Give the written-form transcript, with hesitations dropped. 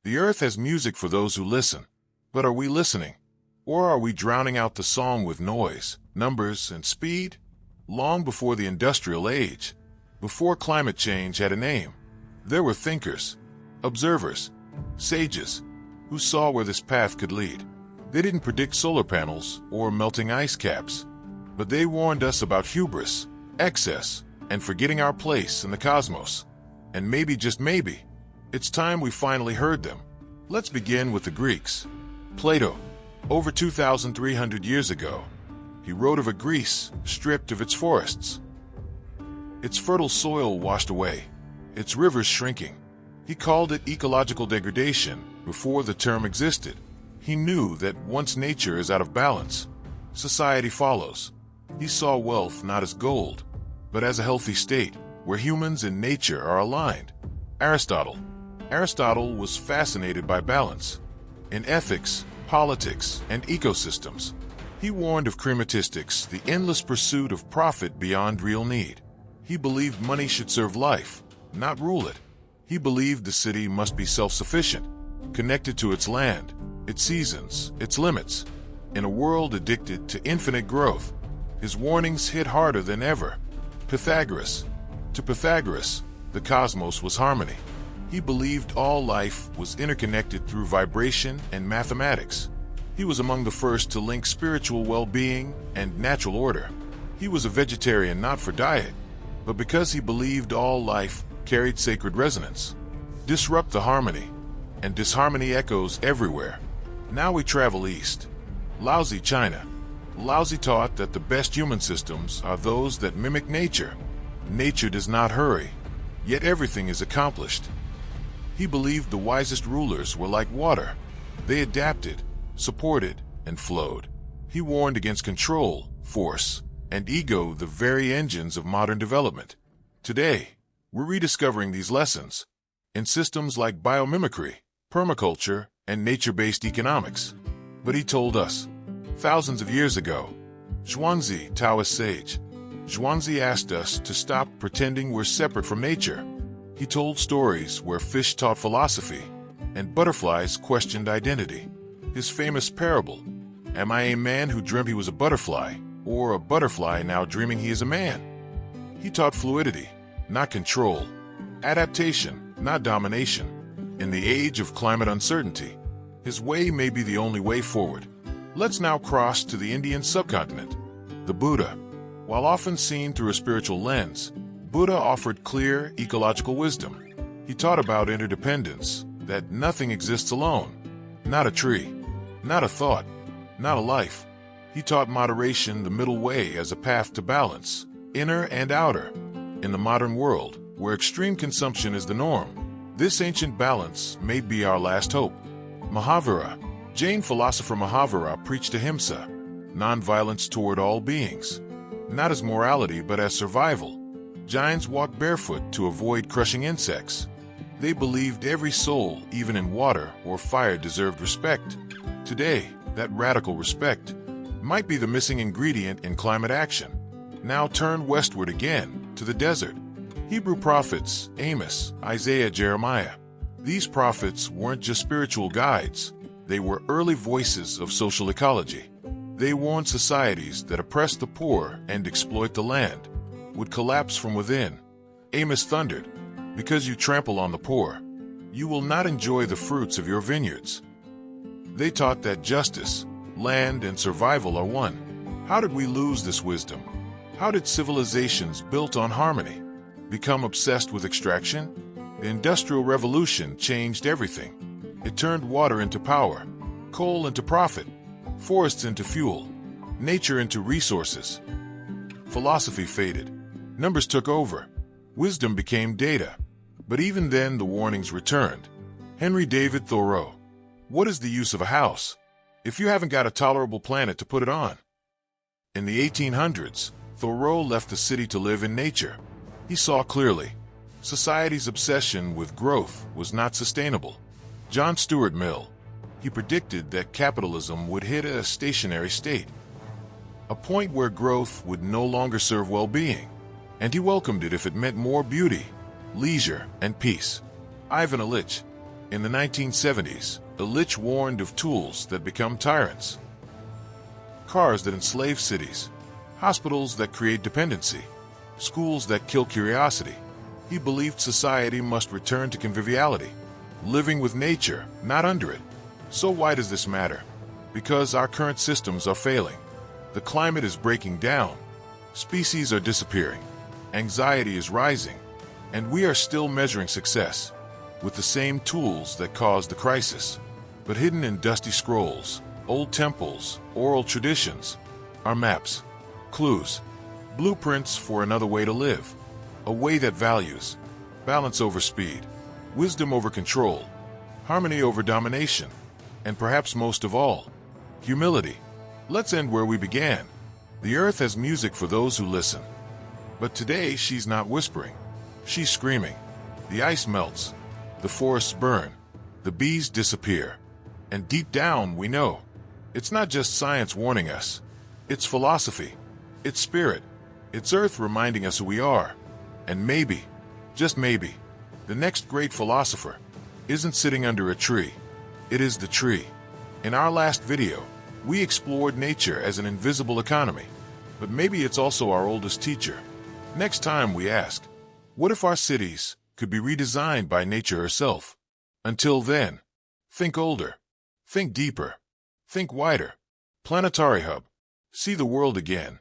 The earth has music for those who listen. But are we listening? Or are we drowning out the song with noise, numbers, and speed? Long before the industrial age, before climate change had a name, there were thinkers, observers, sages, who saw where this path could lead. They didn't predict solar panels or melting ice caps, but they warned us about hubris, excess, and forgetting our place in the cosmos. And maybe, just maybe, it's time we finally heard them. Let's begin with the Greeks. Plato, over 2,300 years ago, he wrote of a Greece stripped of its forests, its fertile soil washed away, its rivers shrinking. He called it ecological degradation before the term existed. He knew that once nature is out of balance, society follows. He saw wealth not as gold, but as a healthy state where humans and nature are aligned. Aristotle was fascinated by balance. In ethics, politics, and ecosystems, he warned of crematistics, the endless pursuit of profit beyond real need. He believed money should serve life, not rule it. He believed the city must be self-sufficient, connected to its land, its seasons, its limits. In a world addicted to infinite growth, his warnings hit harder than ever. To Pythagoras, the cosmos was harmony. He believed all life was interconnected through vibration and mathematics. He was among the first to link spiritual well-being and natural order. He was a vegetarian not for diet, but because he believed all life carried sacred resonance. Disrupt the harmony, and disharmony echoes everywhere. Now we travel east. Laozi, China. Laozi taught that the best human systems are those that mimic nature. Nature does not hurry, yet everything is accomplished. He believed the wisest rulers were like water. They adapted, supported, and flowed. He warned against control, force, and ego, the very engines of modern development. Today, we're rediscovering these lessons in systems like biomimicry, permaculture, and nature-based economics. But he told us, thousands of years ago, Zhuangzi, Taoist sage, Zhuangzi asked us to stop pretending we're separate from nature. He told stories where fish taught philosophy and butterflies questioned identity. His famous parable, "Am I a man who dreamt he was a butterfly, or a butterfly now dreaming he is a man?" He taught fluidity, not control, adaptation, not domination. In the age of climate uncertainty, his way may be the only way forward. Let's now cross to the Indian subcontinent. The Buddha. While often seen through a spiritual lens, Buddha offered clear ecological wisdom. He taught about interdependence, that nothing exists alone. Not a tree, not a thought, not a life. He taught moderation, the middle way, as a path to balance, inner and outer. In the modern world, where extreme consumption is the norm, this ancient balance may be our last hope. Mahavira. Jain philosopher Mahavira preached ahimsa, non-violence toward all beings, not as morality but as survival. Jains walked barefoot to avoid crushing insects. They believed every soul, even in water or fire, deserved respect. Today, that radical respect might be the missing ingredient in climate action. Now turn westward again, to the desert. Hebrew prophets, Amos, Isaiah, Jeremiah. These prophets weren't just spiritual guides. They were early voices of social ecology. They warned societies that oppress the poor and exploit the land would collapse from within. Amos thundered, "Because you trample on the poor, you will not enjoy the fruits of your vineyards." They taught that justice, land, and survival are one. How did we lose this wisdom? How did civilizations built on harmony become obsessed with extraction? The Industrial Revolution changed everything. It turned water into power, coal into profit, forests into fuel, nature into resources. Philosophy faded. Numbers took over. Wisdom became data. But even then, the warnings returned. Henry David Thoreau. What is the use of a house if you haven't got a tolerable planet to put it on? In the 1800s, Thoreau left the city to live in nature. He saw clearly. Society's obsession with growth was not sustainable. John Stuart Mill. He predicted that capitalism would hit a stationary state, a point where growth would no longer serve well-being, and he welcomed it if it meant more beauty, leisure, and peace. Ivan Illich. In the 1970s, the lich warned of tools that become tyrants. Cars that enslave cities, hospitals that create dependency, schools that kill curiosity. He believed society must return to conviviality, living with nature, not under it. So why does this matter? Because our current systems are failing. The climate is breaking down. Species are disappearing. Anxiety is rising. And we are still measuring success with the same tools that caused the crisis. But hidden in dusty scrolls, old temples, oral traditions, are maps, clues, blueprints for another way to live. A way that values balance over speed, wisdom over control, harmony over domination, and perhaps most of all, humility. Let's end where we began. The earth has music for those who listen. But today she's not whispering. She's screaming. The ice melts. The forests burn. The bees disappear. And deep down we know. It's not just science warning us. It's philosophy. It's spirit. It's earth reminding us who we are. And maybe, just maybe, the next great philosopher isn't sitting under a tree. It is the tree. In our last video, we explored nature as an invisible economy. But maybe it's also our oldest teacher. Next time we ask, what if our cities could be redesigned by nature herself? Until then, think older, think deeper, think wider. PlanetariHub. See the world again.